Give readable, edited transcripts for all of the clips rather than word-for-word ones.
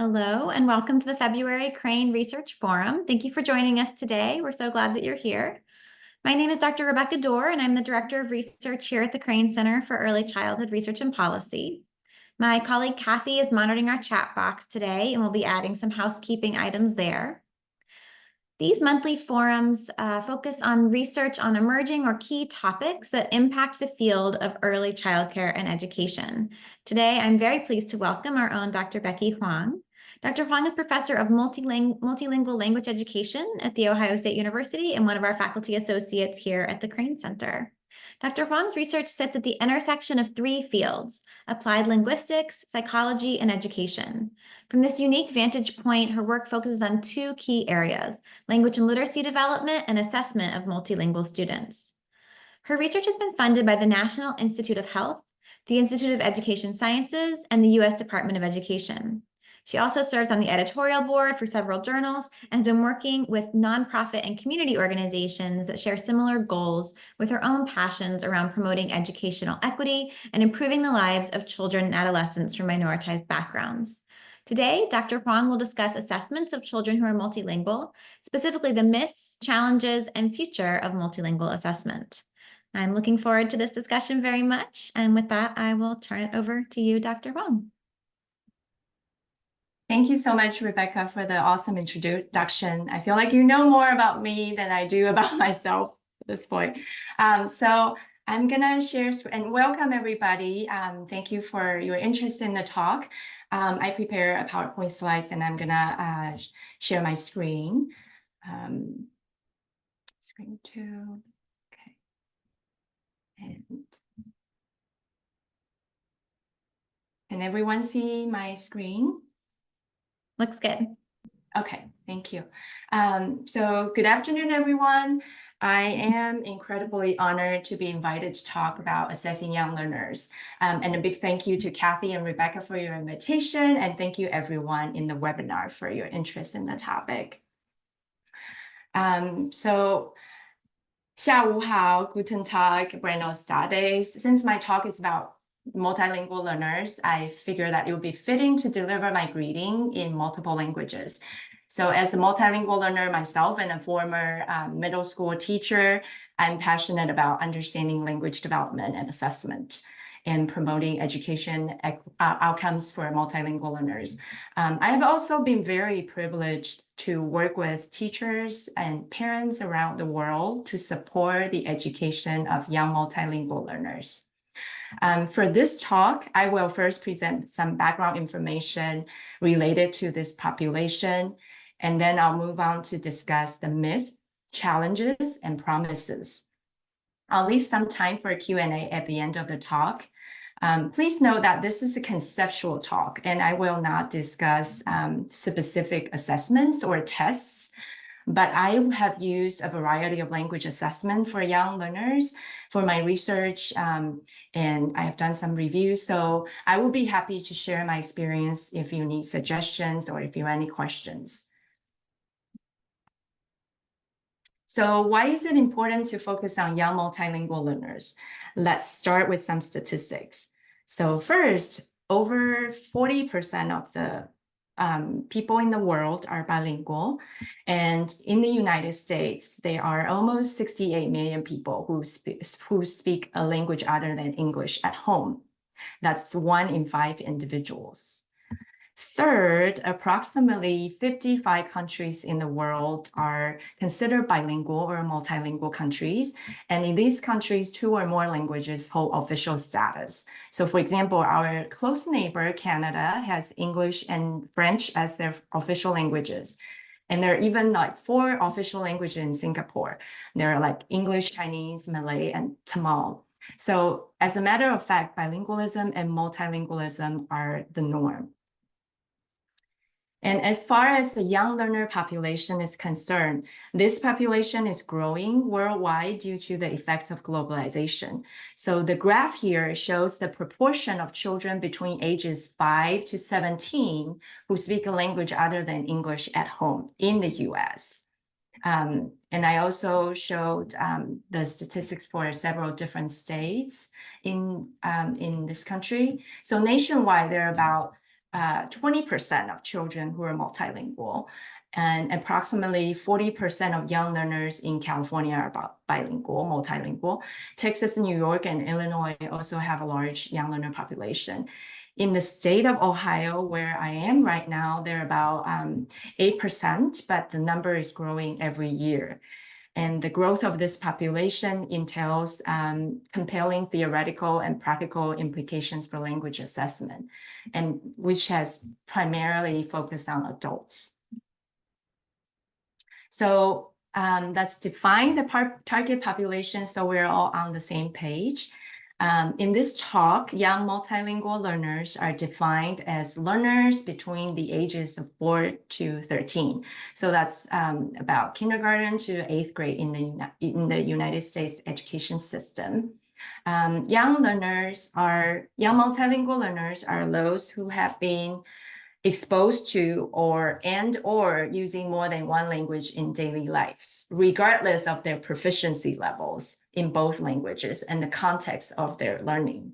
Hello, and welcome to the February Crane Research Forum. Thank you for joining us today. We're so glad that you're here. My name is Dr. Rebecca Dorr, and I'm the Director of Research here at the Crane Center for Early Childhood Research and Policy. My colleague Kathy is monitoring our chat box today, and we'll be adding some housekeeping items there. These monthly forums focus on research on emerging or key topics that impact the field of early childcare and education. Today, I'm very pleased to welcome our own Dr. Becky Huang. Dr. Huang is professor of multilingual language education at The Ohio State University and one of our faculty associates here at the Crane Center. Dr. Huang's research sits at the intersection of three fields: applied linguistics, psychology, and education. From this unique vantage point, her work focuses on two key areas: language and literacy development and assessment of multilingual students. Her research has been funded by the National Institute of Health, the Institute of Education Sciences, and the U.S. Department of Education. She also serves on the editorial board for several journals and has been working with nonprofit and community organizations that share similar goals, with her own passions around promoting educational equity and improving the lives of children and adolescents from minoritized backgrounds. Today, Dr. Huang will discuss assessments of children who are multilingual, specifically the myths, challenges, and future of multilingual assessment. I'm looking forward to this discussion very much. And with that, I will turn it over to you, Dr. Huang. Thank you so much, Rebecca, for the awesome introduction. I feel like you know more about me than I do about myself at this point. So I'm gonna share and welcome everybody. Thank you for your interest in the talk. I prepare a PowerPoint slides and I'm gonna share my screen. Screen 2, okay. And can everyone see my screen? Looks good. Okay, thank you. So good afternoon, everyone. I am incredibly honored to be invited to talk about assessing young learners. And a big thank you to Kathy and Rebecca for your invitation, and thank you everyone in the webinar for your interest in the topic. So 下午好, Guten Tag, Buenos tardes. Since my talk is about multilingual learners, I figured that it would be fitting to deliver my greeting in multiple languages. So as a multilingual learner myself and a former middle school teacher, I'm passionate about understanding language development and assessment and promoting education outcomes for multilingual learners. I have also been very privileged to work with teachers and parents around the world to support the education of young multilingual learners. For this talk, I will first present some background information related to this population, and then I'll move on to discuss the myth, challenges, and promises. I'll leave some time for a Q&A at the end of the talk. Please note that this is a conceptual talk, and I will not discuss specific assessments or tests, but I have used a variety of language assessment for young learners for my research, and I have done some reviews. So I will be happy to share my experience if you need suggestions or if you have any questions. So why is it important to focus on young multilingual learners? Let's start with some statistics. So first, over 40% of the people in the world are bilingual. And in the United States, there are almost 68 million people who speak a language other than English at home. That's 1 in 5 individuals. Third, approximately 55 countries in the world are considered bilingual or multilingual countries. And in these countries, 2 or more languages hold official status. So for example, our close neighbor, Canada, has English and French as their official languages. And there are even like 4 official languages in Singapore. There are like English, Chinese, Malay, and Tamil. So as a matter of fact, bilingualism and multilingualism are the norm. And as far as the young learner population is concerned, this population is growing worldwide due to the effects of globalization. So the graph here shows the proportion of children between ages 5 to 17 who speak a language other than English at home in the US. And I also showed the statistics for several different states in this country. So nationwide, there are about 20% of children who are multilingual, and approximately 40% of young learners in California are bilingual, multilingual. Texas, New York, and Illinois also have a large young learner population. In the state of Ohio, where I am right now, they're about 8%, but the number is growing every year. And the growth of this population entails compelling theoretical and practical implications for language assessment, and which has primarily focused on adults. So let's define the target population so we're all on the same page. In this talk, young multilingual learners are defined as learners between the ages of 4 to 13. So that's about kindergarten to 8th grade in the United States education system. Young multilingual learners are those who have been exposed to or using more than one language in daily lives, regardless of their proficiency levels in both languages and the context of their learning.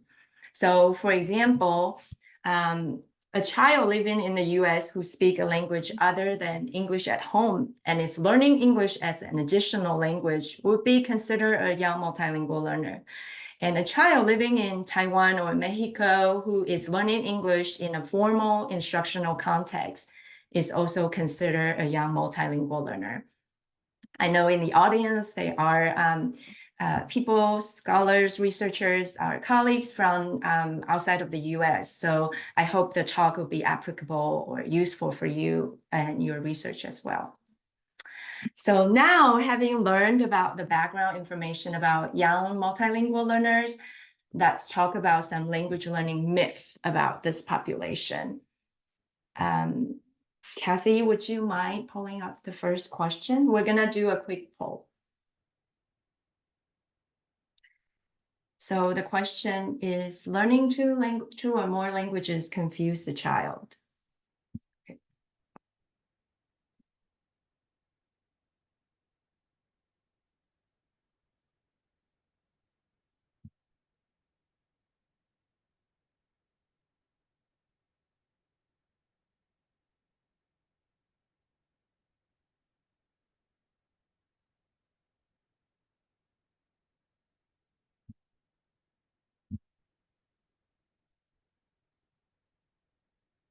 So, for example, a child living in the US who speaks a language other than English at home and is learning English as an additional language would be considered a young multilingual learner. And a child living in Taiwan or Mexico who is learning English in a formal instructional context is also considered a young multilingual learner. I know in the audience, there are people, scholars, researchers, our colleagues from outside of the US. So I hope the talk will be applicable or useful for you and your research as well. So now, having learned about the background information about young multilingual learners, let's talk about some language learning myths about this population. Kathy, would you mind pulling up the first question? We're going to do a quick poll. So the question is, learning two or more languages confuse the child?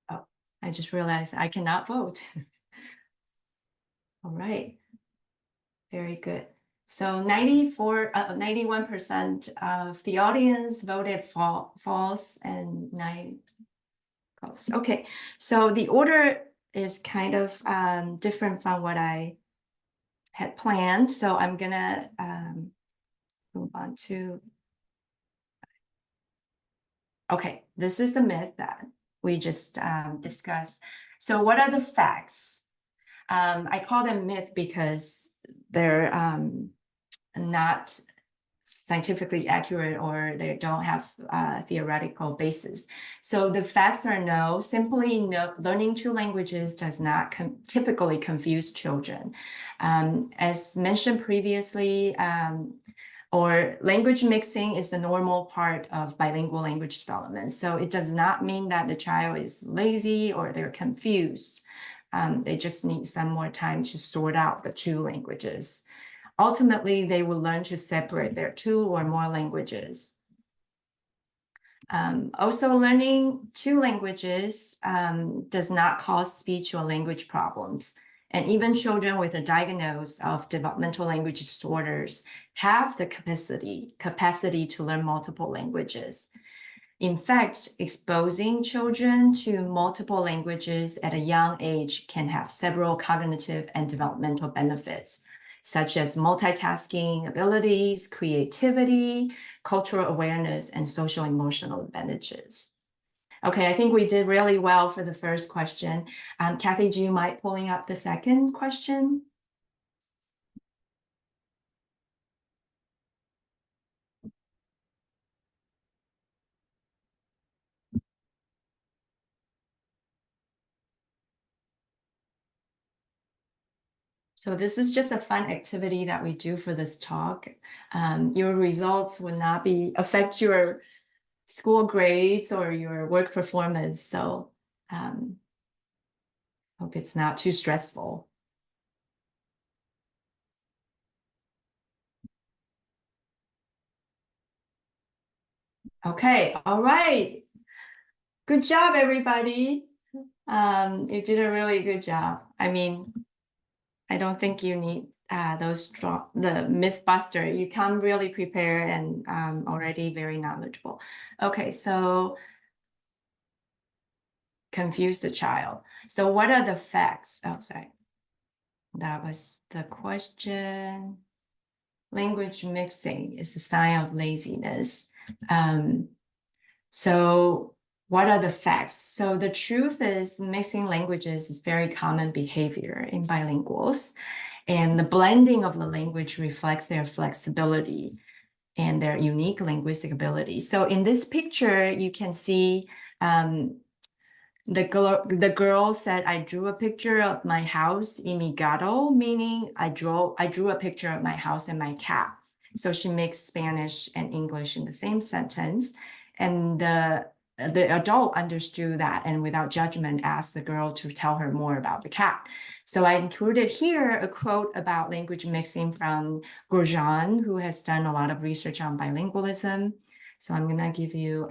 Oh, I just realized I cannot vote. All right. Very good. So 91% of the audience voted false and 9 close. Okay, so the order is kind of different from what I had planned. So I'm gonna move on to, okay, this is the myth that we just discussed. So what are the facts? I call them myth because they're not scientifically accurate or they don't have theoretical basis. So the facts are no, simply no, learning two languages does not typically confuse children. As mentioned previously, or language mixing is the normal part of bilingual language development. So it does not mean that the child is lazy or they're confused. They just need some more time to sort out the two languages. Ultimately, they will learn to separate their two or more languages. Also, learning two languages does not cause speech or language problems. And even children with a diagnosis of developmental language disorders have the capacity to learn multiple languages. In fact, exposing children to multiple languages at a young age can have several cognitive and developmental benefits, such as multitasking abilities, creativity, cultural awareness, and social emotional advantages. Okay, I think we did really well for the first question. Kathy, do you mind pulling up the second question? So this is just a fun activity that we do for this talk. Your results will not affect your school grades or your work performance. So Hope it's not too stressful. Okay, all right. Good job, everybody. You did a really good job. I mean, I don't think you need the Mythbuster. You come really prepared and already very knowledgeable. Okay, so confuse the child. So what are the facts? Oh, sorry. That was the question. Language mixing is a sign of laziness. So what are the facts? So the truth is mixing languages is very common behavior in bilinguals. And the blending of the language reflects their flexibility and their unique linguistic ability. So in this picture, you can see the girl said, I drew a picture of my house in mi gato, meaning I drew a picture of my house and my cat. So she mixed Spanish and English in the same sentence. And the adult understood that and without judgment asked the girl to tell her more about the cat. So I included here a quote about language mixing from Grosjean, who has done a lot of research on bilingualism. So I'm going to give you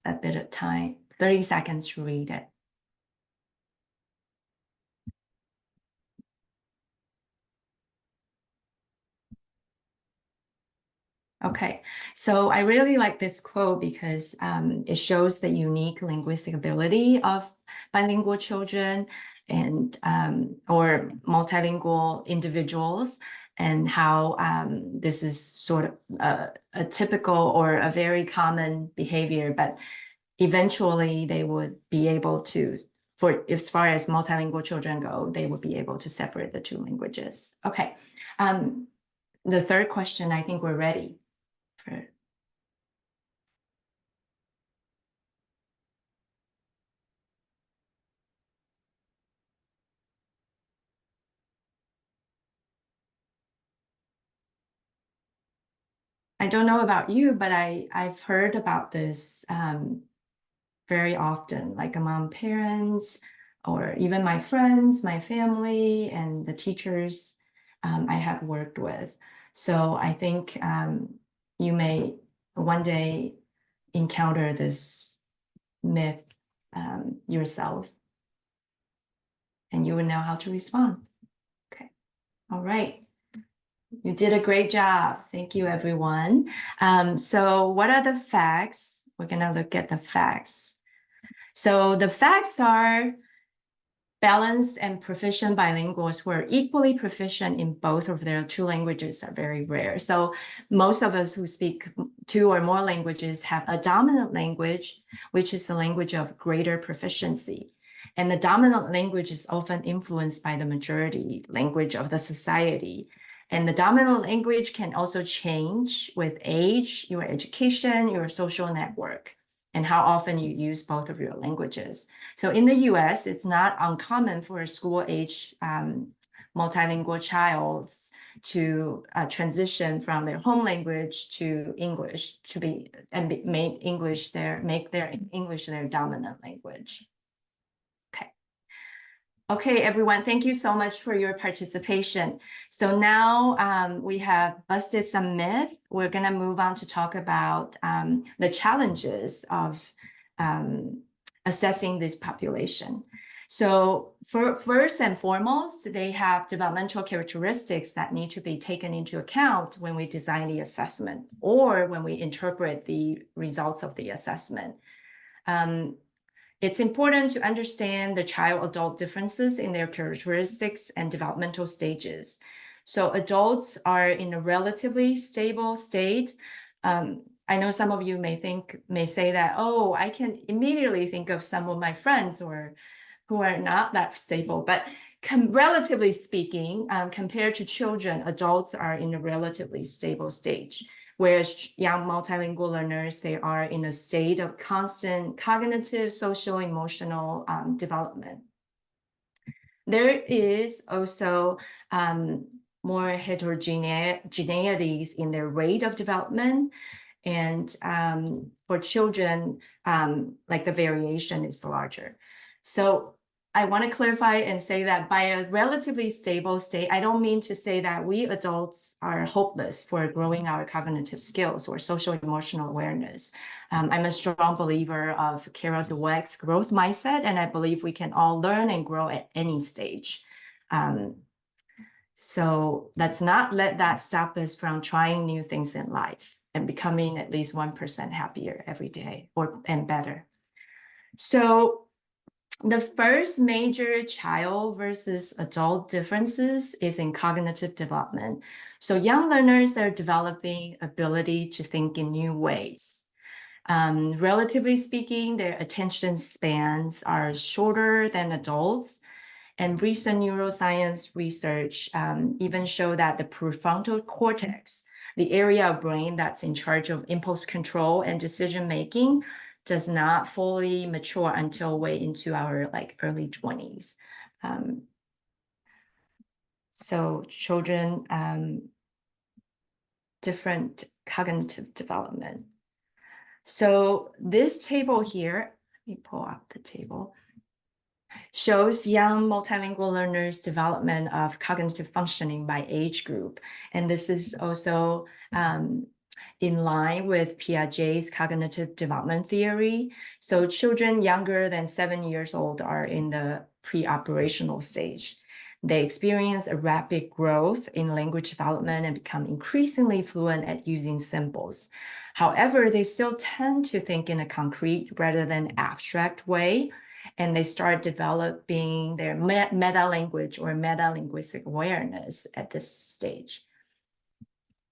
a bit of time, 30 seconds to read it. Okay, so I really like this quote because it shows the unique linguistic ability of bilingual children and or multilingual individuals, and how this is sort of a typical or a very common behavior, but eventually they would be able to, for as far as multilingual children go, they would be able to separate the two languages. Okay, the third question, I think we're ready for. I don't know about you, but I've heard about this very often, like among parents or even my friends, my family, and the teachers I have worked with. So I think you may one day encounter this myth yourself, and you would know how to respond. Okay, all right. You did a great job. Thank you, everyone. So what are the facts? We're going to look at the facts. So the facts are balanced and proficient bilinguals who are equally proficient in both of their two languages are very rare. So most of us who speak two or more languages have a dominant language, which is the language of greater proficiency. And the dominant language is often influenced by the majority language of the society. And the dominant language can also change with age, your education, your social network, and how often you use both of your languages. So in the US, it's not uncommon for a school-age multilingual child to transition from their home language to English make their English their dominant language. Okay, everyone, thank you so much for your participation. So now we have busted some myth. We're going to move on to talk about the challenges of assessing this population. So first and foremost, they have developmental characteristics that need to be taken into account when we design the assessment or when we interpret the results of the assessment. It's important to understand the child-adult differences in their characteristics and developmental stages. So adults are in a relatively stable state. I know some of you may say that, oh, I can immediately think of some of my friends who are not that stable, but relatively speaking, compared to children, adults are in a relatively stable stage. Whereas young multilingual learners, they are in a state of constant cognitive, social, emotional development. There is also more heterogeneities in their rate of development. And for children, like the variation is larger. So I want to clarify and say that by a relatively stable state, I don't mean to say that we adults are hopeless for growing our cognitive skills or social emotional awareness. I'm a strong believer of Carol Dweck's growth mindset, and I believe we can all learn and grow at any stage. So let's not let that stop us from trying new things in life and becoming at least 1% happier every day and better. So the first major child versus adult differences is in cognitive development. So young learners are developing ability to think in new ways. Relatively speaking, their attention spans are shorter than adults. And recent neuroscience research even show that the prefrontal cortex, the area of brain that's in charge of impulse control and decision making, does not fully mature until way into our early 20s. So children, different cognitive development. So this table here, let me pull up the table, shows young multilingual learners' development of cognitive functioning by age group. And this is also in line with Piaget's cognitive development theory. So children younger than 7 years old are in the pre-operational stage. They experience a rapid growth in language development and become increasingly fluent at using symbols. However, they still tend to think in a concrete rather than abstract way, and they start developing their meta-language or meta-linguistic awareness at this stage.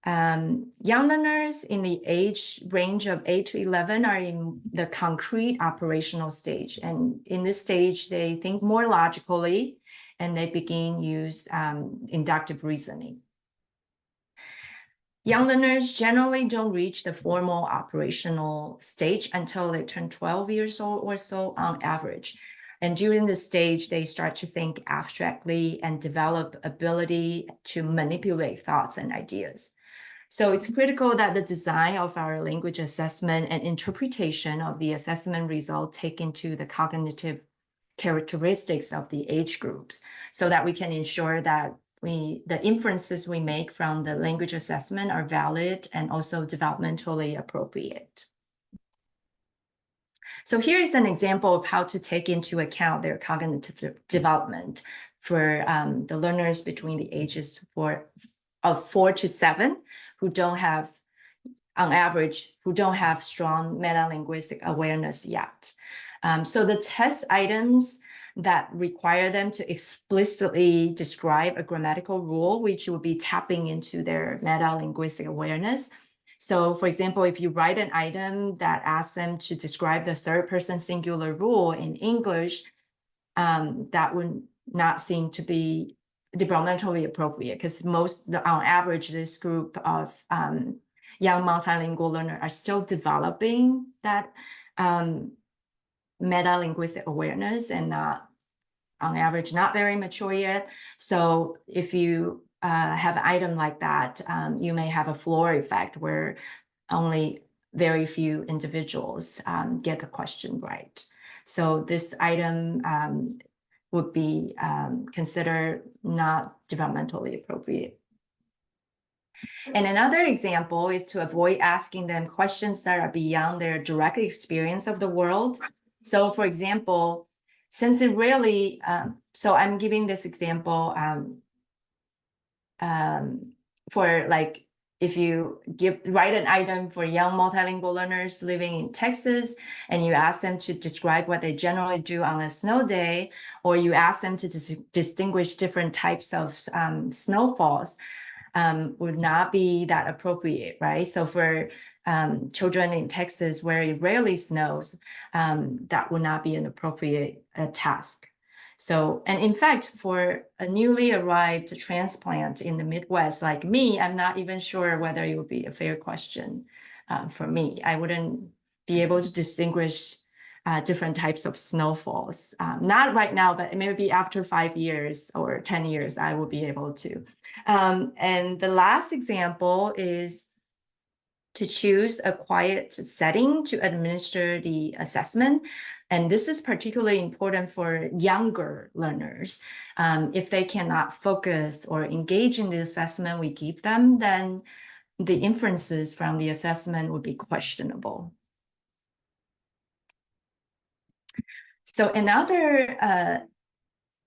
Young learners in the age range of 8 to 11 are in the concrete operational stage. And in this stage, they think more logically, and they begin use inductive reasoning. Young learners generally don't reach the formal operational stage until they turn 12 years old or so on average. And during this stage, they start to think abstractly and develop ability to manipulate thoughts and ideas. So it's critical that the design of our language assessment and interpretation of the assessment result take into the cognitive characteristics of the age groups so that we can ensure that the inferences we make from the language assessment are valid and also developmentally appropriate. So here is an example of how to take into account their cognitive development for the learners between the ages of 4 to 7 who don't have, on average, who don't have strong meta-linguistic awareness yet. So the test items that require them to explicitly describe a grammatical rule, which will be tapping into their meta-linguistic awareness. So for example, if you write an item that asks them to describe the third person singular rule in English, that would not seem to be developmentally appropriate because on average, this group of young multilingual learners are still developing that meta-linguistic awareness and on average, not very mature yet. So if you have an item like that, you may have a floor effect where only very few individuals get the question right. So this item would be considered not developmentally appropriate. And another example is to avoid asking them questions that are beyond their direct experience of the world. So for example, since it really, so I'm giving this example for if you write an item for young multilingual learners living in Texas, and you ask them to describe what they generally do on a snow day, or you ask them to distinguish different types of snowfalls, would not be that appropriate, right? So for children in Texas where it rarely snows, that would not be an appropriate task. So, and in fact, for a newly arrived transplant in the Midwest like me, I'm not even sure whether it would be a fair question for me. I wouldn't be able to distinguish different types of snowfalls. Not right now, but maybe after 5 years or 10 years, I will be able to. And the last example is to choose a quiet setting to administer the assessment. And this is particularly important for younger learners. If they cannot focus or engage in the assessment we give them, then the inferences from the assessment would be questionable. So another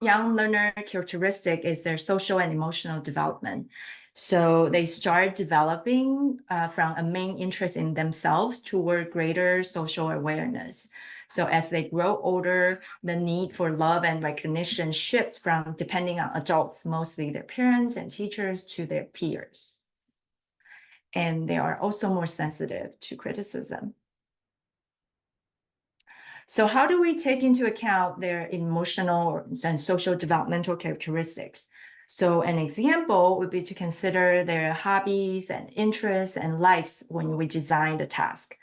young learner characteristic is their social and emotional development. So they start developing from a main interest in themselves toward greater social awareness. So as they grow older, the need for love and recognition shifts from depending on adults, mostly their parents and teachers, to their peers. And they are also more sensitive to criticism. So how do we take into account their emotional and social developmental characteristics? So an example would be to consider their hobbies and interests and likes when we design the task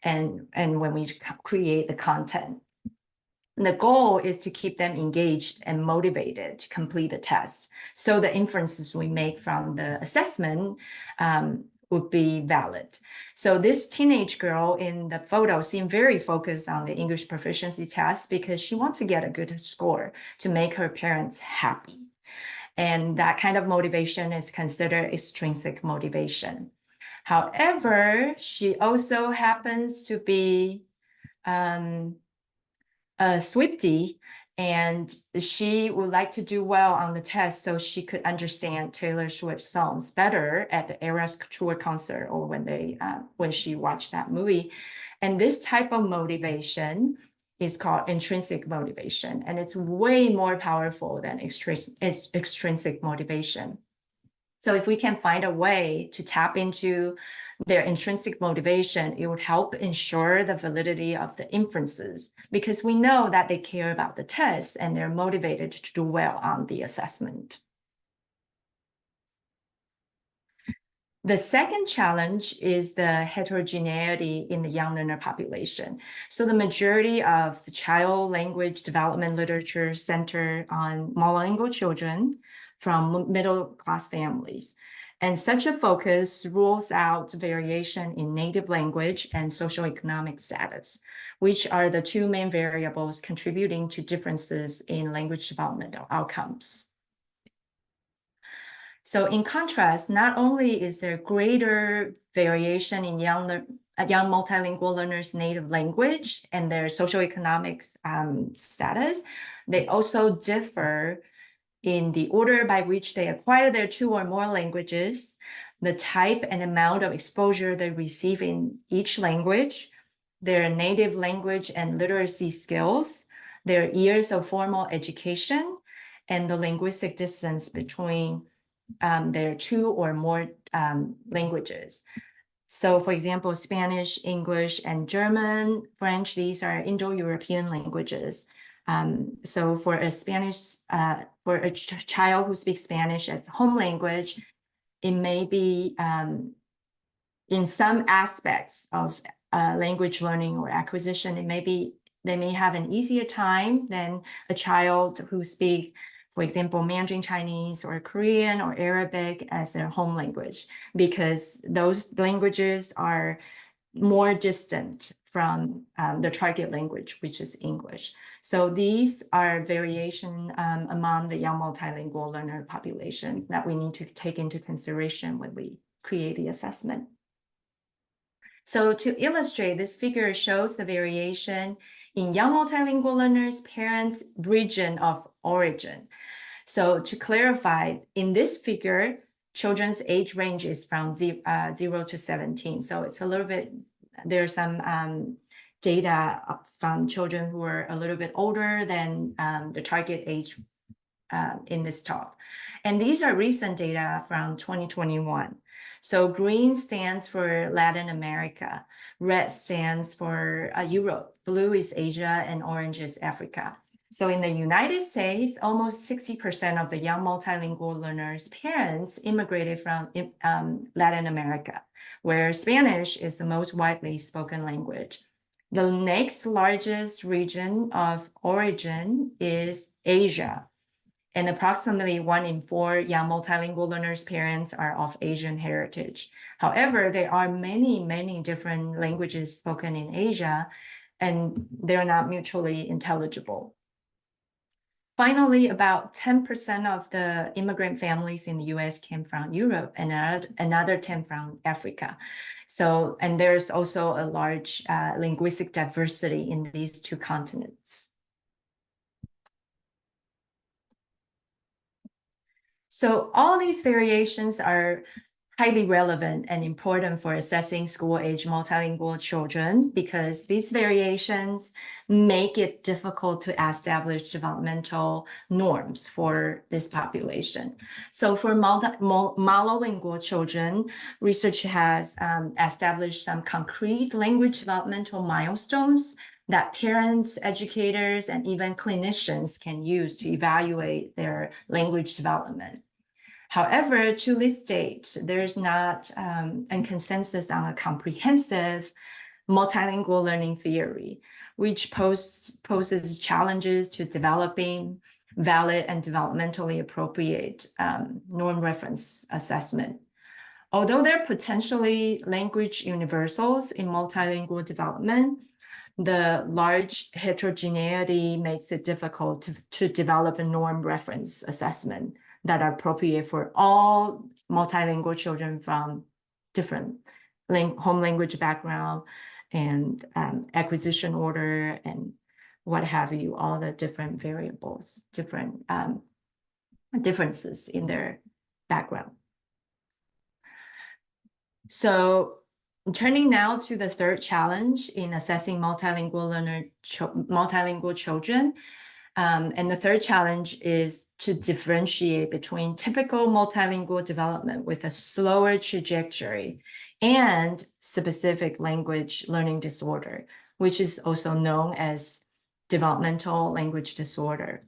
and when we create the content. And the goal is to keep them engaged and motivated to complete the test. So the inferences we make from the assessment would be valid. So this teenage girl in the photo seemed very focused on the English proficiency test because she wants to get a good score to make her parents happy. And that kind of motivation is considered extrinsic motivation. However, she also happens to be a Swiftie, and she would like to do well on the test so she could understand Taylor Swift songs better at the Eras Tour concert or when she watched that movie. And this type of motivation is called intrinsic motivation, and it's way more powerful than extrinsic motivation. So if we can find a way to tap into their intrinsic motivation, it would help ensure the validity of the inferences because we know that they care about the test and they're motivated to do well on the assessment. The second challenge is the heterogeneity in the young learner population. So the majority of child language development literature center on monolingual children from middle-class families. And such a focus rules out variation in native language and socioeconomic status, which are the two main variables contributing to differences in language developmental outcomes. So in contrast, not only is there greater variation in young multilingual learners' native language and their socioeconomic status, they also differ in the order by which they acquire their two or more languages, the type and amount of exposure they receive in each language, their native language and literacy skills, their years of formal education, and the linguistic distance between their two or more languages. So for example, Spanish, English, and German, French, these are Indo-European languages. So for a child who speaks Spanish as home language, it may be in some aspects of language learning or acquisition, they may have an easier time than a child who speaks, for example, Mandarin Chinese or Korean or Arabic as their home language, because those languages are more distant from the target language, which is English. So these are variation among the young multilingual learner population that we need to take into consideration when we create the assessment. So to illustrate, this figure shows the variation in young multilingual learners' parents' region of origin. So to clarify, in this figure, children's age range is from 0 to 17. So it's a little bit, there's some data from children who are a little bit older than the target age in this talk. And these are recent data from 2021. So green stands for Latin America, red stands for Europe, blue is Asia, and orange is Africa. So in the United States, almost 60% of the young multilingual learners' parents immigrated from Latin America, where Spanish is the most widely spoken language. The next largest region of origin is Asia. and approximately 1 in 4 young multilingual learners' parents are of Asian heritage. However, there are many, many different languages spoken in Asia, and they're not mutually intelligible. Finally, about 10% of the immigrant families in the US came from Europe, and another 10 from Africa. So, and there's also a large linguistic diversity in these two continents. So all these variations are highly relevant and important for assessing school-age multilingual children because these variations make it difficult to establish developmental norms for this population. So for monolingual children, research has established some concrete language developmental milestones that parents, educators, and even clinicians can use to evaluate their language development. However, to this date, there's not a consensus on a comprehensive multilingual learning theory, which poses challenges to developing valid and developmentally appropriate norm reference assessment. Although there are potentially language universals in multilingual development, the large heterogeneity makes it difficult to develop a norm reference assessment that are appropriate for all multilingual children from different home language background and acquisition order and what have you, all the different variables, different differences in their background. So turning now to the third challenge in assessing multilingual children, and the third challenge is to differentiate between typical multilingual development with a slower trajectory and specific language learning disorder, which is also known as developmental language disorder.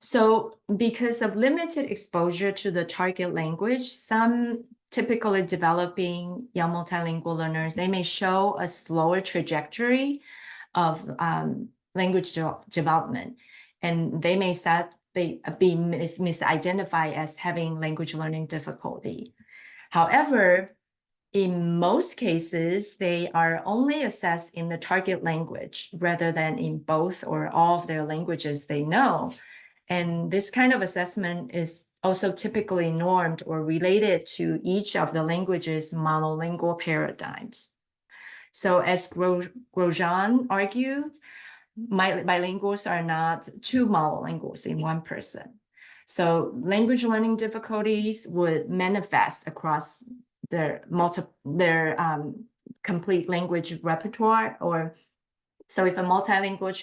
So because of limited exposure to the target language, some typically developing young multilingual learners, they may show a slower trajectory of language development, and they may be misidentified as having language learning difficulty. However, in most cases, they are only assessed in the target language rather than in both or all of their languages they know. And this kind of assessment is also typically normed or related to each of the language's monolingual paradigms. So as Grosjean argued, bilinguals are not two monolinguals in one person. So language learning difficulties would manifest across their complete language repertoire. Or so if a multilingual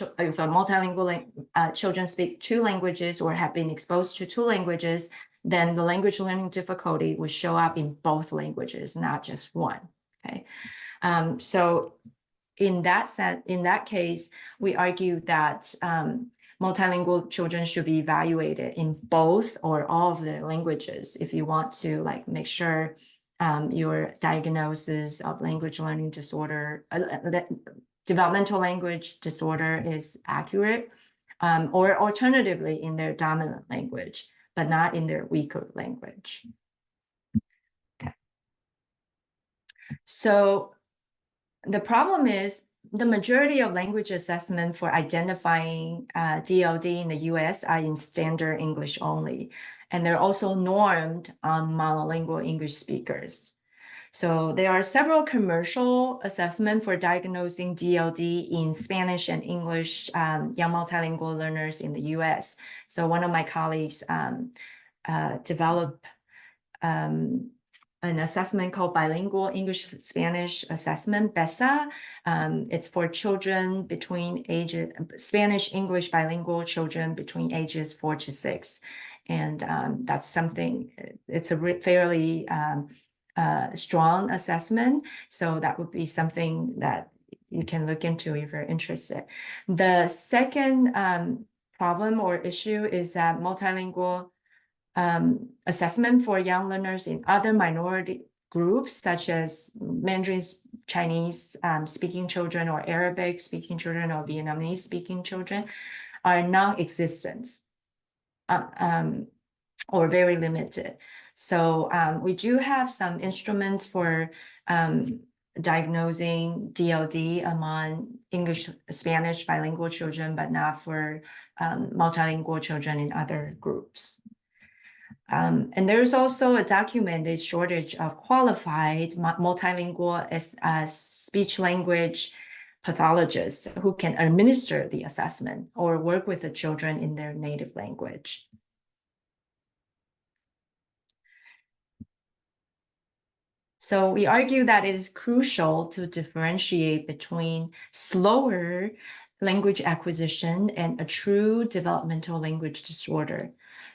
children speak two languages or have been exposed to two languages, then the language learning difficulty will show up in both languages, not just one. Okay, so in that case, we argue that multilingual children should be evaluated in both or all of their languages if you want to make sure your diagnosis of language learning disorder, developmental language disorder is accurate, or alternatively in their dominant language, but not in their weaker language. Okay. So the problem is the majority of language assessment for identifying DLD in the US are in standard English only, and they're also normed on monolingual English speakers. So there are several commercial assessments for diagnosing DLD in Spanish and English young multilingual learners in the US. So one of my colleagues developed an assessment called Bilingual English-Spanish Assessment, BESA. It's for children between ages, Spanish-English bilingual children between ages 4 to 6. And that's something, it's a fairly strong assessment. So that would be something that you can look into if you're interested. The second problem or issue is that multilingual assessment for young learners in other minority groups, such as Mandarin Chinese speaking children or Arabic speaking children or Vietnamese speaking children, are non-existent or very limited. So we do have some instruments for diagnosing DLD among English, Spanish bilingual children, but not for multilingual children in other groups. And there's also a documented shortage of qualified multilingual speech language pathologists who can administer the assessment or work with the children in their native language. So we argue that it is crucial to differentiate between slower language acquisition and a true developmental language disorder.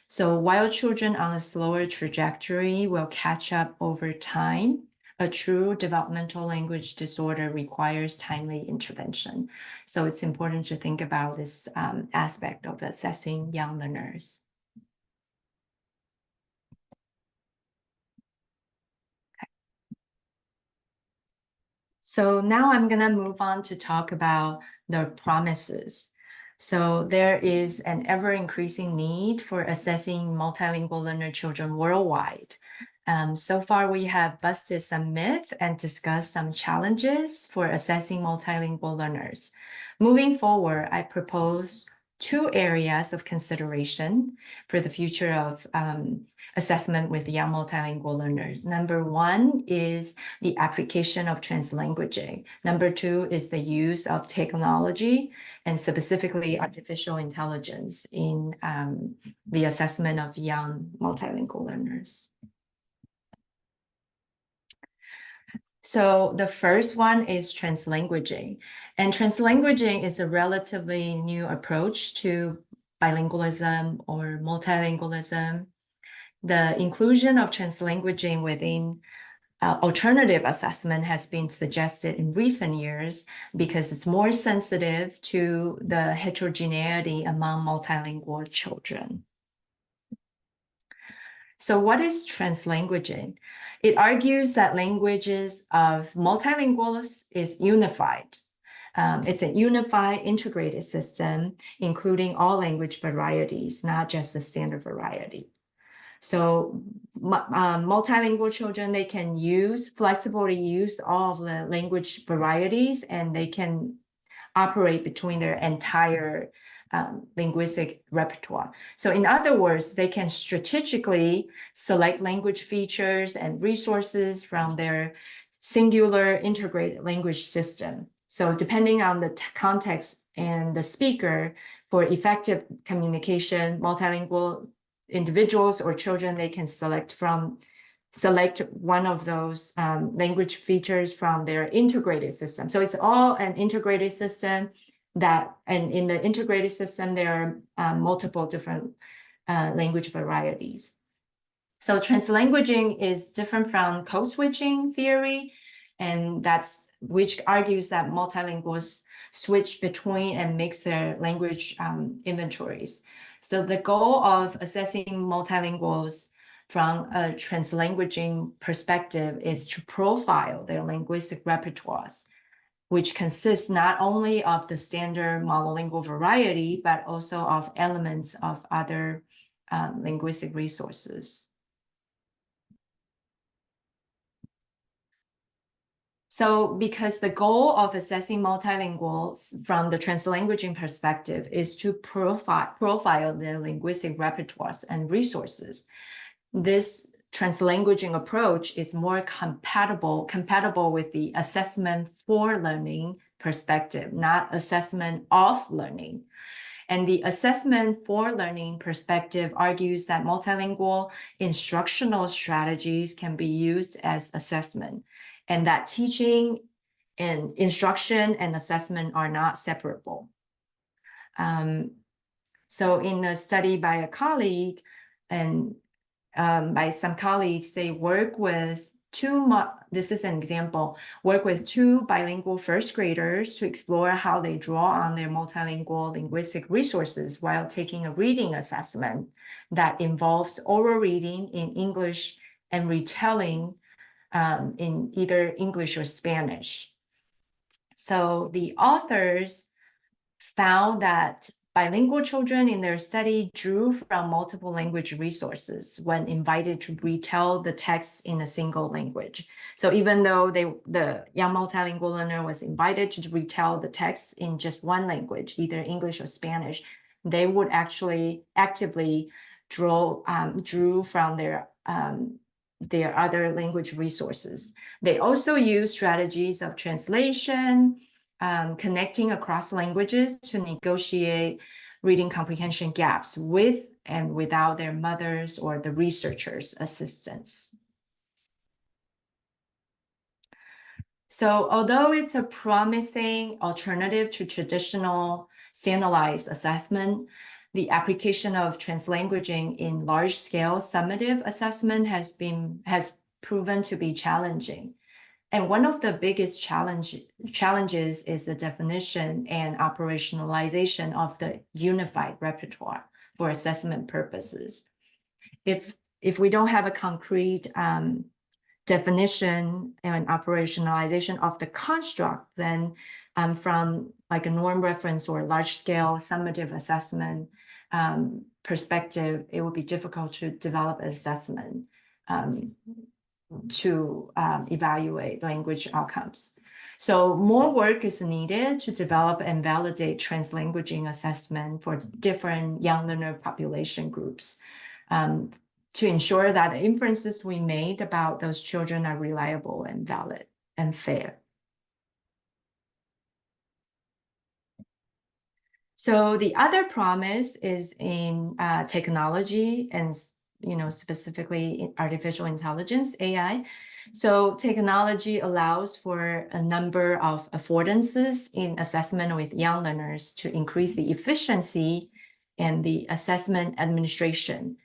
So while children on a slower trajectory will catch up over time, a true developmental language disorder requires timely intervention. So it's important to think about this aspect of assessing young learners. So now I'm going to move on to talk about the promises. So there is an ever-increasing need for assessing multilingual learner children worldwide. So far, we have busted some myths and discussed some challenges for assessing multilingual learners. Moving forward, I propose 2 areas of consideration for the future of assessment with young multilingual learners. Number 1 is the application of translanguaging. Number 2 is the use of technology and specifically artificial intelligence in the assessment of young multilingual learners. So the first one is translanguaging. And translanguaging is a relatively new approach to bilingualism or multilingualism. The inclusion of translanguaging within alternative assessment has been suggested in recent years because it's more sensitive to the heterogeneity among multilingual children. So what is translanguaging? It argues that languages of multilinguals is unified. It's a unified integrated system, including all language varieties, not just the standard variety. So multilingual children, they can flexibly use all of the language varieties, and they can operate between their entire linguistic repertoire. So in other words, they can strategically select language features and resources from their singular integrated language system. So depending on the context and the speaker, for effective communication, multilingual individuals or children, they can select one of those language features from their integrated system. So it's all an integrated system and in the integrated system, there are multiple different language varieties. So translanguaging is different from code switching theory, and which argues that multilinguals switch between and mix their language inventories. So the goal of assessing multilinguals from a translanguaging perspective is to profile their linguistic repertoires, which consists not only of the standard monolingual variety, but also of elements of other linguistic resources. So because the goal of assessing multilinguals from the translanguaging perspective is to profile their linguistic repertoires and resources, this translanguaging approach is more compatible with the assessment for learning perspective, not assessment of learning. And the assessment for learning perspective argues that multilingual instructional strategies can be used as assessment, and that teaching and instruction and assessment are not separable. So in a study by a colleague and by some colleagues, they work with this is an example, work with 2 bilingual first graders to explore how they draw on their multilingual linguistic resources while taking a reading assessment that involves oral reading in English and retelling in either English or Spanish. So the authors found that bilingual children in their study drew from multiple language resources when invited to retell the text in a single language. So even though the young multilingual learner was invited to retell the text in just one language, either English or Spanish, they would actually actively drew from their other language resources. They also use strategies of translation, connecting across languages to negotiate reading comprehension gaps with and without their mothers or the researchers' assistance. So although it's a promising alternative to traditional standardized assessment, the application of translanguaging in large-scale summative assessment has proven to be challenging. And one of the biggest challenges is the definition and operationalization of the unified repertoire for assessment purposes. If we don't have a concrete definition and operationalization of the construct, then from like a norm reference or large-scale summative assessment perspective, it would be difficult to develop an assessment to evaluate language outcomes. So more work is needed to develop and validate translanguaging assessment for different young learner population groups to ensure that the inferences we made about those children are reliable and valid and fair. So the other promise is in technology and specifically in artificial intelligence, AI. So technology allows for a number of affordances in assessment with young learners to increase the efficiency and the assessment administration.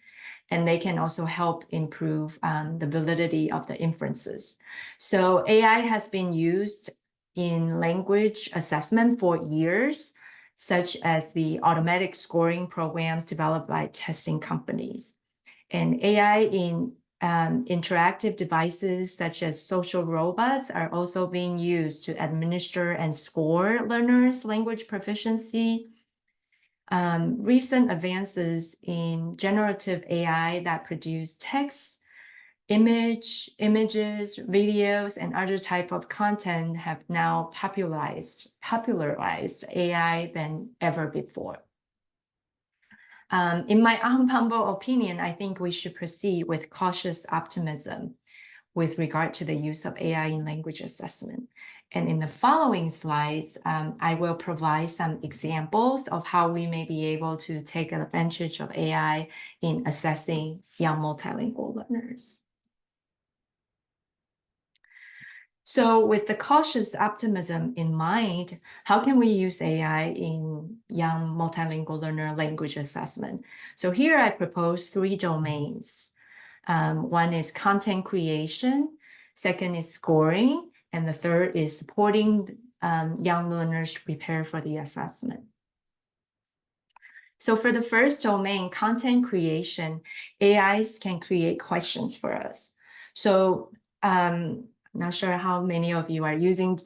And they can also help improve the validity of the inferences. So AI has been used in language assessment for years, such as the automatic scoring programs developed by testing companies. And AI in interactive devices such as social robots are also being used to administer and score learners' language proficiency. Recent advances in generative AI that produce text, images, videos, and other type of content have now popularized AI than ever before. In my humble opinion, I think we should proceed with cautious optimism with regard to the use of AI in language assessment. And in the following slides, I will provide some examples of how we may be able to take advantage of AI in assessing young multilingual learners. So with the cautious optimism in mind, how can we use AI in young multilingual learner language assessment? So here I propose 3 domains. One is content creation, second is scoring, and the third is supporting young learners to prepare for the assessment. So for the first domain, content creation, AIs can create questions for us. So not sure how many of you are using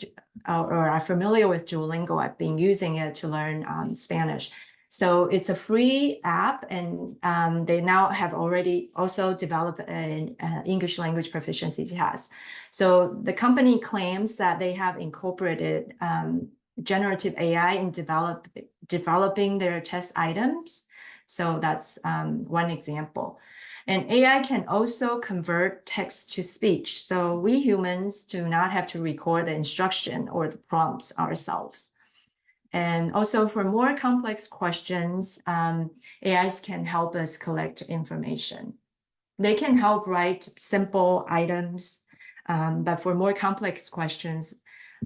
or are familiar with Duolingo. I've been using it to learn Spanish. So it's a free app, and they now have already also developed an English language proficiency test. So the company claims that they have incorporated generative AI in developing their test items. So that's one example. And AI can also convert text to speech. So we humans do not have to record the instruction or the prompts ourselves. And also for more complex questions, AIs can help us collect information. They can help write simple items, but for more complex questions,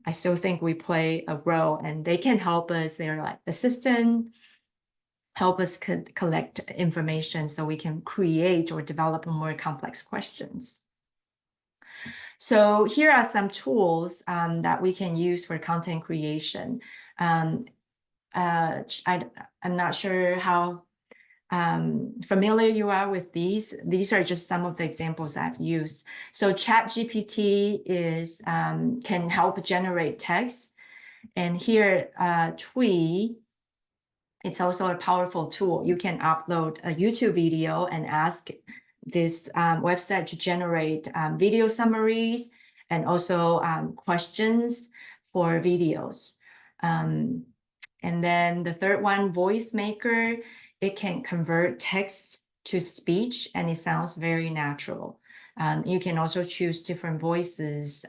I still think we play a role, and they can help us. They're like assistant, help us collect information so we can create or develop more complex questions. So here are some tools that we can use for content creation. I'm not sure how familiar you are with these. These are just some of the examples I've used. So ChatGPT can help generate text. And here, Twee it's also a powerful tool. You can upload a YouTube video and ask this website to generate video summaries and also questions for videos. And then the third one, Voice Maker, it can convert text to speech and it sounds very natural. You can also choose different voices.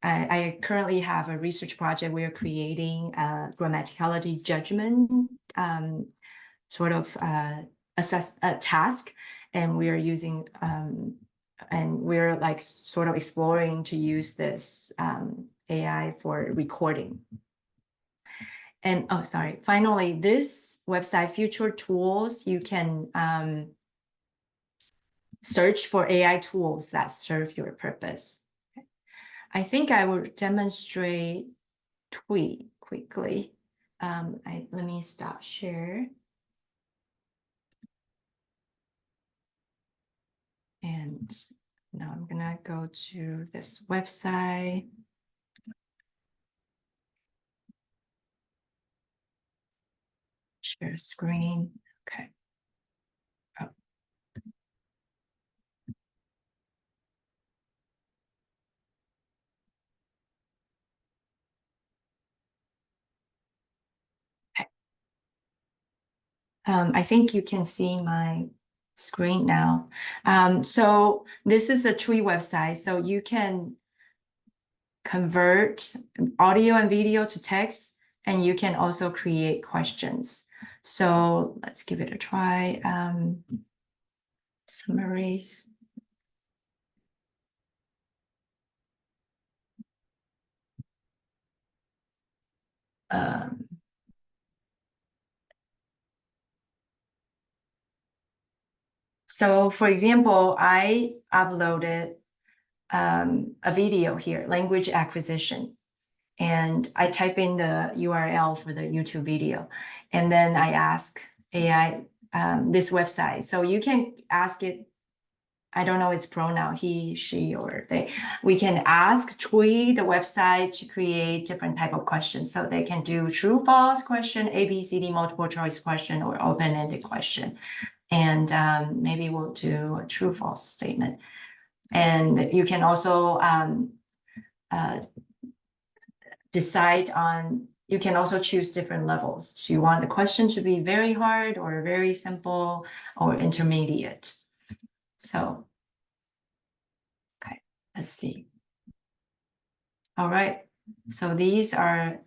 I currently have a research project. We are creating a grammaticality judgment sort of assess a task, and we are using and we're like sort of exploring to use this AI for recording. And oh, sorry. Finally, this website, Future Tools, you can search for AI tools that serve your purpose. Okay. I think I will demonstrate Tweet quickly. Let me stop share. And now I'm gonna go to this website. Share screen. Okay. Oh. Okay. I think you can see my screen now. So this is a TWE website. So you can convert audio and video to text, and you can also create questions. So let's give it a try. Summaries. So for example, I uploaded a video here, language acquisition, and I type in the URL for the YouTube video, and then I ask AI this website. So you can ask it, I don't know its pronoun, he, she, or they. We can ask TWE, the website, to create different type of questions. So they can do true, false question, A, B, C, D, multiple choice question, or open-ended question. And maybe we'll do a true, false statement. And you can also decide on, you can also choose different levels. Do you want the question to be very hard or very simple or intermediate? So, okay, let's see. All right, so these are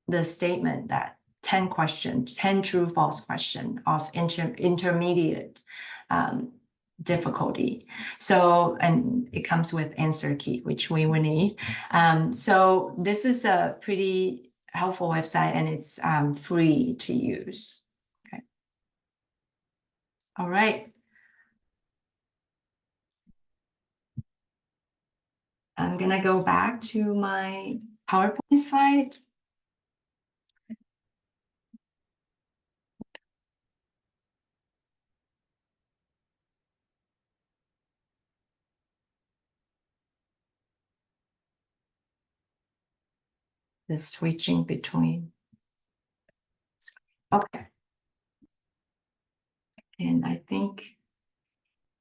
the statement that 10 questions, 10 true false question of intermediate difficulty. So, and it comes with answer key, which we will need. So this is a pretty helpful website, and it's free to use. Okay. All right. I'm gonna go back to my PowerPoint slide. The switching between. Okay. And I think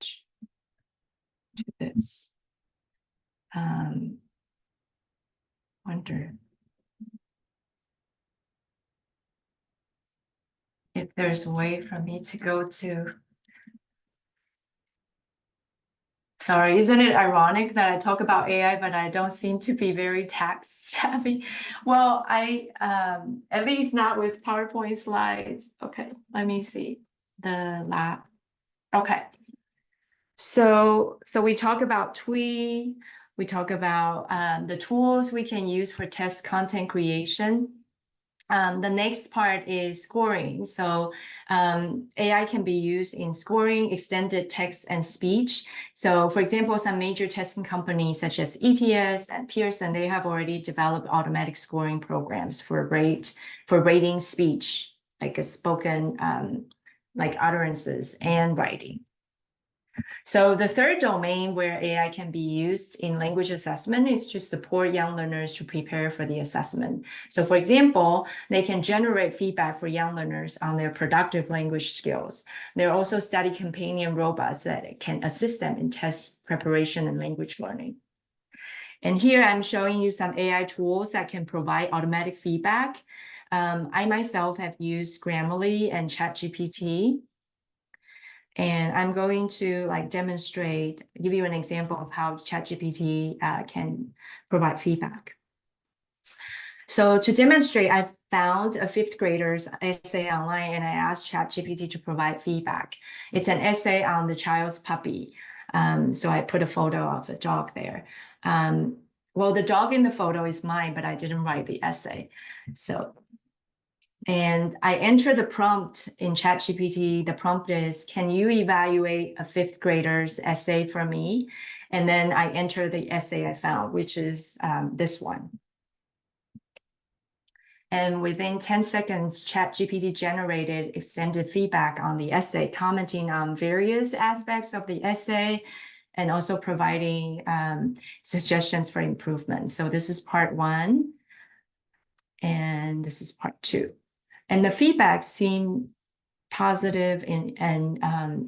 to this. Wonder if there's a way for me to go to. Sorry, isn't it ironic that I talk about AI, but I don't seem to be very tech savvy? Well, I at least not with PowerPoint slides. Okay, let me see the lab. Okay. So we talk about TWE, we talk about the tools we can use for test content creation. The next part is scoring. So AI can be used in scoring extended text and speech. So for example, some major testing companies such as ETS and Pearson, they have already developed automatic scoring programs for rating speech, like a spoken, like utterances and writing. So the third domain where AI can be used in language assessment is to support young learners to prepare for the assessment. So for example, they can generate feedback for young learners on their productive language skills. There are also study companion robots that can assist them in test preparation and language learning. And here I'm showing you some AI tools that can provide automatic feedback. I myself have used Grammarly and ChatGPT. And I'm going to demonstrate, give you an example of how ChatGPT can provide feedback. So to demonstrate, I found a fifth grader's essay online and I asked ChatGPT to provide feedback. It's an essay on the child's puppy. So I put a photo of the dog there. Well, the dog in the photo is mine, but I didn't write the essay. And I enter the prompt in ChatGPT. The prompt is, can you evaluate a fifth grader's essay for me? And then I enter the essay I found, which is this one. And within 10 seconds, ChatGPT generated extended feedback on the essay, commenting on various aspects of the essay and also providing suggestions for improvement. So this is part 1, and this is part 2. And the feedback seemed positive and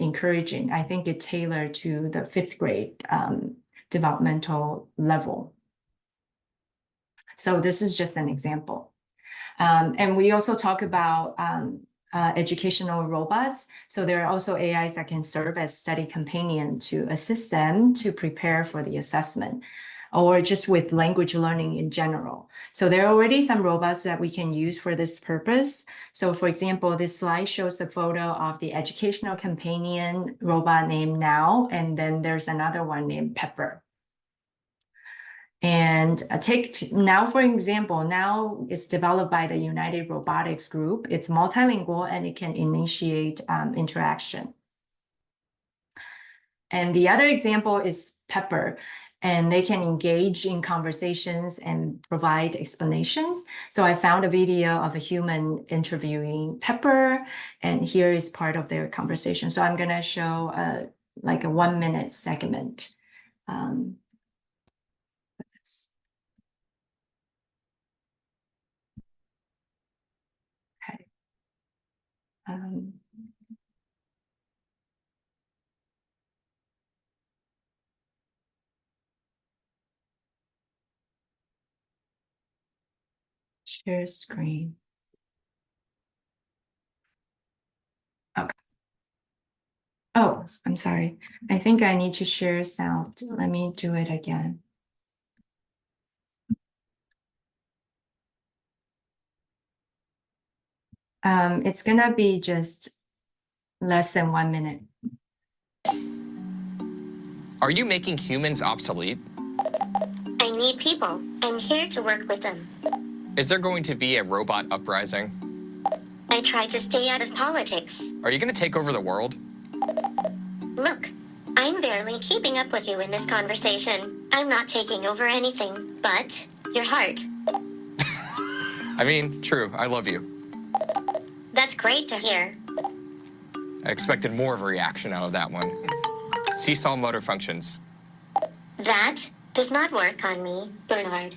encouraging. I think it tailored to the 5th grade developmental level. So this is just an example. And we also talk about educational robots. So there are also AIs that can serve as study companion to assist them to prepare for the assessment, or just with language learning in general. So there are already some robots that we can use for this purpose. So for example, this slide shows a photo of the educational companion robot named Now, and then there's another one named Pepper. And take Now, for example, Now is developed by the United Robotics Group. It's multilingual and it can initiate interaction. And the other example is Pepper, and they can engage in conversations and provide explanations. So I found a video of a human interviewing Pepper, and here is part of their conversation. So I'm gonna show like a 1-minute segment. Okay. Share screen. Okay. Oh, I'm sorry. I think I need to share sound. Let me do it again. It's gonna be just less than 1 minute. Are you making humans obsolete? I need people. I'm here to work with them. Is there going to be a robot uprising? I try to stay out of politics. Are you going to take over the world? Look, I'm barely keeping up with you in this conversation. I'm not taking over anything, but your heart. I mean, true, I love you. That's great to hear. I expected more of a reaction out of that one. Seesaw motor functions. That does not work on me, Bernard.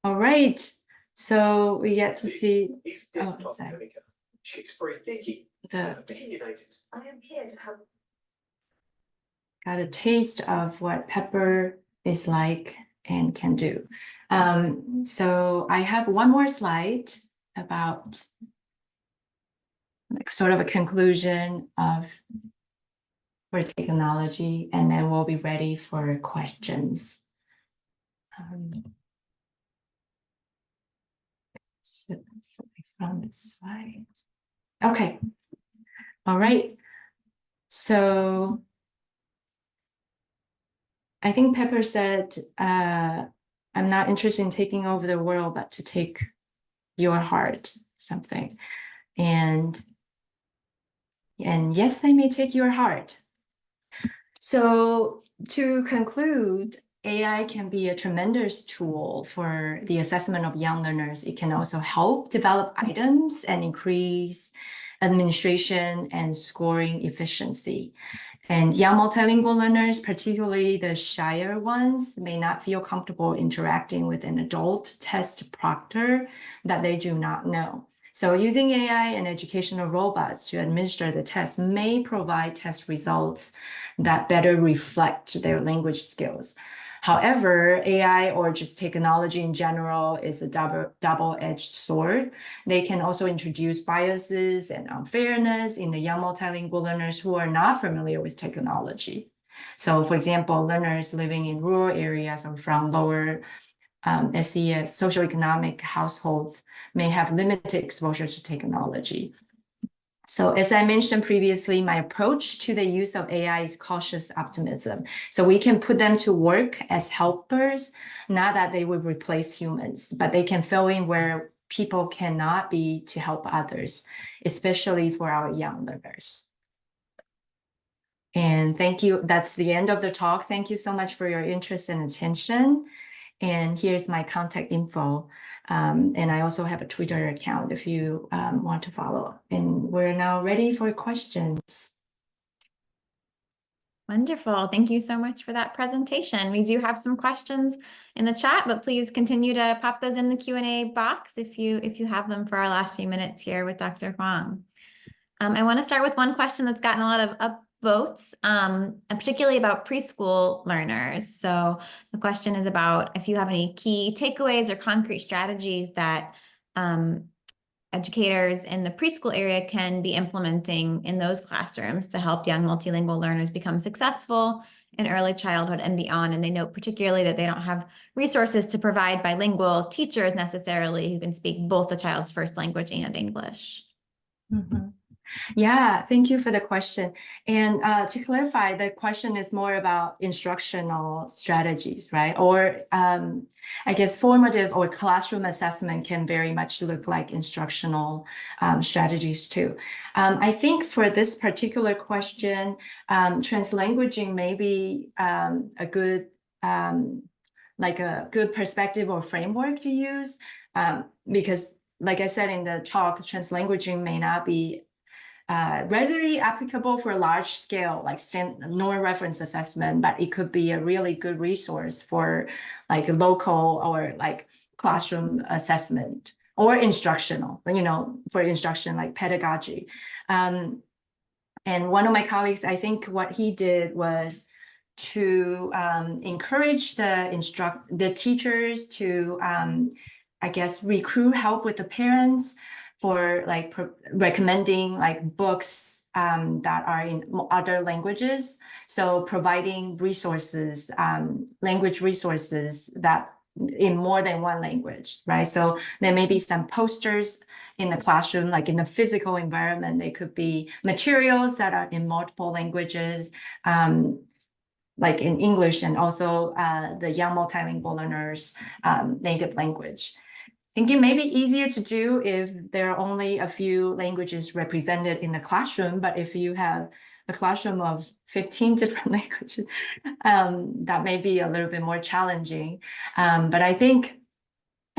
All right, so we get to see. Oh, sorry. She's very thinky and opinionated. I am here to help. Got a taste of what Pepper is like and can do. So I have one more slide about sort of a conclusion of for technology, and then we'll be ready for questions. So I found this slide. Okay. All right. So I think Pepper said, I'm not interested in taking over the world, but to take your heart, something. And yes, they may take your heart. So to conclude, AI can be a tremendous tool for the assessment of young learners. It can also help develop items and increase administration and scoring efficiency. And young multilingual learners, particularly the shyer ones, may not feel comfortable interacting with an adult test proctor that they do not know. So using AI and educational robots to administer the test may provide test results that better reflect their language skills. However, AI or just technology in general is a double-edged sword. They can also introduce biases and unfairness in the young multilingual learners who are not familiar with technology. So, for example, learners living in rural areas or from lower SES, socioeconomic households may have limited exposure to technology. So as I mentioned previously, my approach to the use of AI is cautious optimism. So we can put them to work as helpers, not that they will replace humans, but they can fill in where people cannot be to help others, especially for our young learners. And thank you. That's the end of the talk. Thank you so much for your interest and attention. And here's my contact info. And I also have a Twitter account if you want to follow. And we're now ready for questions. Wonderful. Thank you so much for that presentation. We do have some questions in the chat, but please continue to pop those in the Q&A box if you have them for our last few minutes here with Dr. Huang. I want to start with one question that's gotten a lot of upvotes, and particularly about preschool learners. So the question is about if you have any key takeaways or concrete strategies that educators in the preschool area can be implementing in those classrooms to help young multilingual learners become successful in early childhood and beyond. And they note particularly that they don't have resources to provide bilingual teachers necessarily who can speak both the child's first language and English. Mm-hmm. Yeah, thank you for the question. And to clarify, the question is more about instructional strategies, right? Or I guess formative or classroom assessment can very much look like instructional strategies too. I think for this particular question, translanguaging may be a good perspective or framework to use because, like I said in the talk, translanguaging may not be readily applicable for large scale, like normal reference assessment, but it could be a really good resource for like local or like classroom assessment or instructional, for instruction like pedagogy. And one of my colleagues, I think what he did was to encourage the teachers to, I guess, recruit help with the parents for like recommending like books that are in other languages. So providing resources, language resources that in more than one language, right? So there may be some posters in the classroom, like in the physical environment, they could be materials that are in multiple languages, like in English and also the young multilingual learners' native language. I think it may be easier to do if there are only a few languages represented in the classroom, but if you have a classroom of 15 different languages, that may be a little bit more challenging. But I think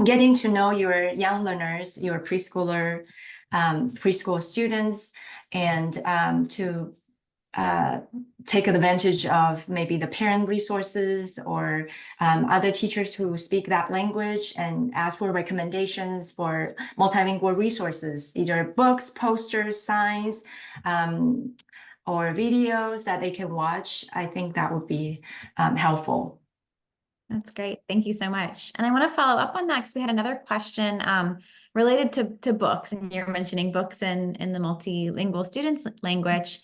getting to know your young learners, your preschool students, and to take advantage of maybe the parent resources or other teachers who speak that language and ask for recommendations for multilingual resources, either books, posters, signs, or videos that they can watch. I think that would be helpful. That's great. Thank you so much. And I want to follow up on that because we had another question related to books, and you're mentioning books in the multilingual students' language.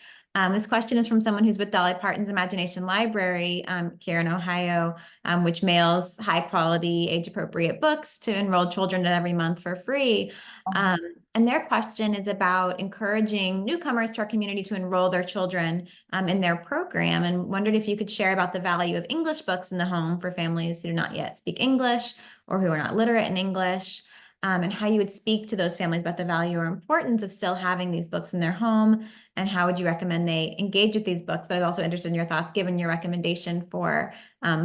This question is from someone who's with Dolly Parton's Imagination Library here in Ohio, which mails high-quality, age-appropriate books to enrolled children every month for free. And their question is about encouraging newcomers to our community to enroll their children in their program, and wondered if you could share about the value of English books in the home for families who do not yet speak English or who are not literate in English. and how you would speak to those families about the value or importance of still having these books in their home, and how would you recommend they engage with these books. But I was also interested in your thoughts, given your recommendation for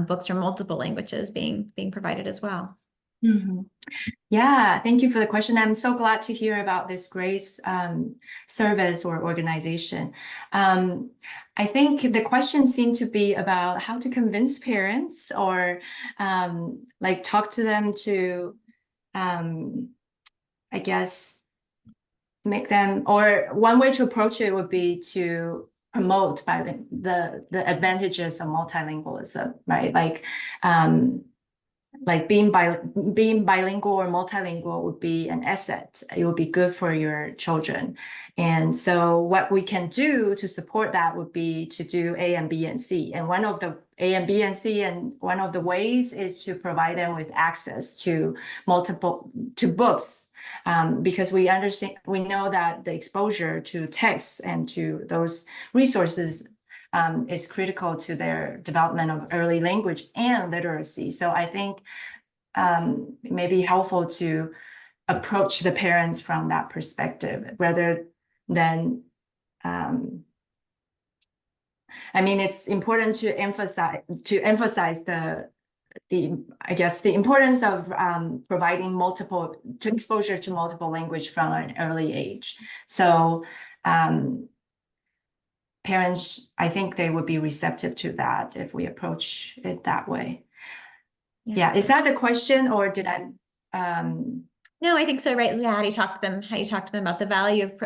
books from multiple languages being provided as well. Mhm. Yeah, thank you for the question. I'm so glad to hear about this great service or organization. I think the question seemed to be about how to convince parents or like talk to them to, I guess, make them, or one way to approach it would be to promote by the advantages of multilingualism, right? Like being bilingual or multilingual would be an asset. It would be good for your children. And so what we can do to support that would be to do A and B and C. And one of the A and B and C, and one of the ways is to provide them with access to books. Because we know that the exposure to text and to those resources is critical to their development of early language and literacy. So I think it may be helpful to approach the parents from that perspective rather than, I mean, it's important to emphasize the I guess the importance of providing exposure to multiple language from an early age. So parents, I think they would be receptive to that if we approach it that way. Yeah. Is that the question, or did I? No, I think so. Right. So how you talk to them about the value of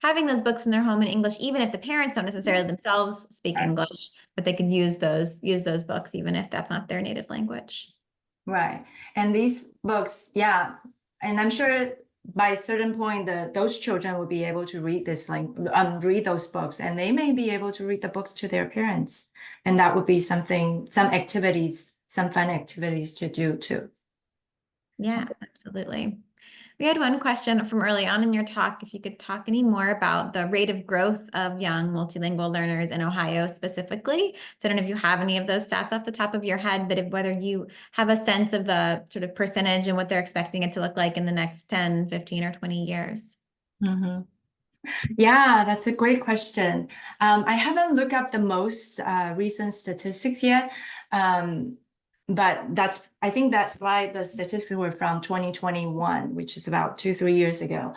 having those books in their home in English, even if the parents don't necessarily themselves speak English, but they could use those books, even if that's not their native language. Right. And these books, yeah. And I'm sure by a certain point, those children will be able to read read those books, and they may be able to read the books to their parents. And that would be some fun activities to do too. Yeah, absolutely. We had one question from early on in your talk, if you could talk any more about the rate of growth of young multilingual learners in Ohio specifically. So I don't know if you have any of those stats off the top of your head, but whether you have a sense of the sort of percentage and what they're expecting it to look like in the next 10, 15, or 20 years. Mm-hmm. Yeah, that's a great question. I haven't looked up the most recent statistics yet. But I think that slide, the statistics were from 2021, which is about 2-3 years ago.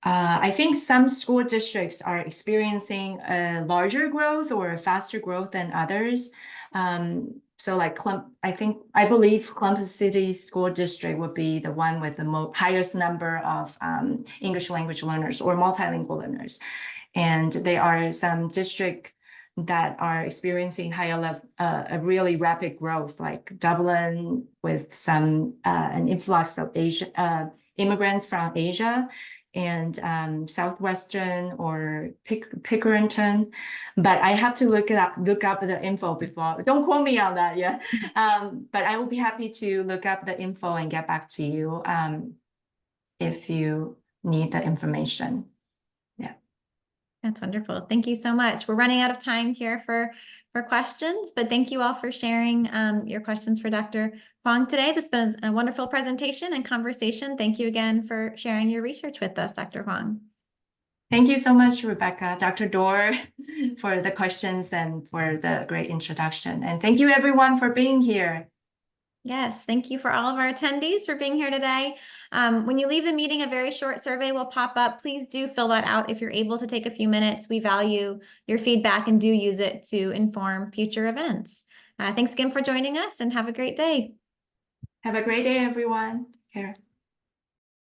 I think some school districts are experiencing a larger growth or a faster growth than others. So like I believe Columbus City School District would be the one with the highest number of English language learners or multilingual learners. And there are some districts that are experiencing a really rapid growth, like Dublin with an influx of immigrants from Asia, and Southwestern or Pickerington. But I have to look up the info before. Don't quote me on that yet. But I will be happy to look up the info and get back to you if you need the information. Yeah. That's wonderful. Thank you so much. We're running out of time here for questions, but thank you all for sharing your questions for Dr. Huang today. This has been a wonderful presentation and conversation. Thank you again for sharing your research with us, Dr. Huang. Thank you so much, Rebecca, Dr. Dorr, for the questions and for the great introduction. And thank you everyone for being here. Yes, thank you for all of our attendees for being here today. When you leave the meeting, a very short survey will pop up. Please do fill that out if you're able to take a few minutes. We value your feedback and do use it to inform future events. Thanks again for joining us, and have a great day. Have a great day, everyone. Take care.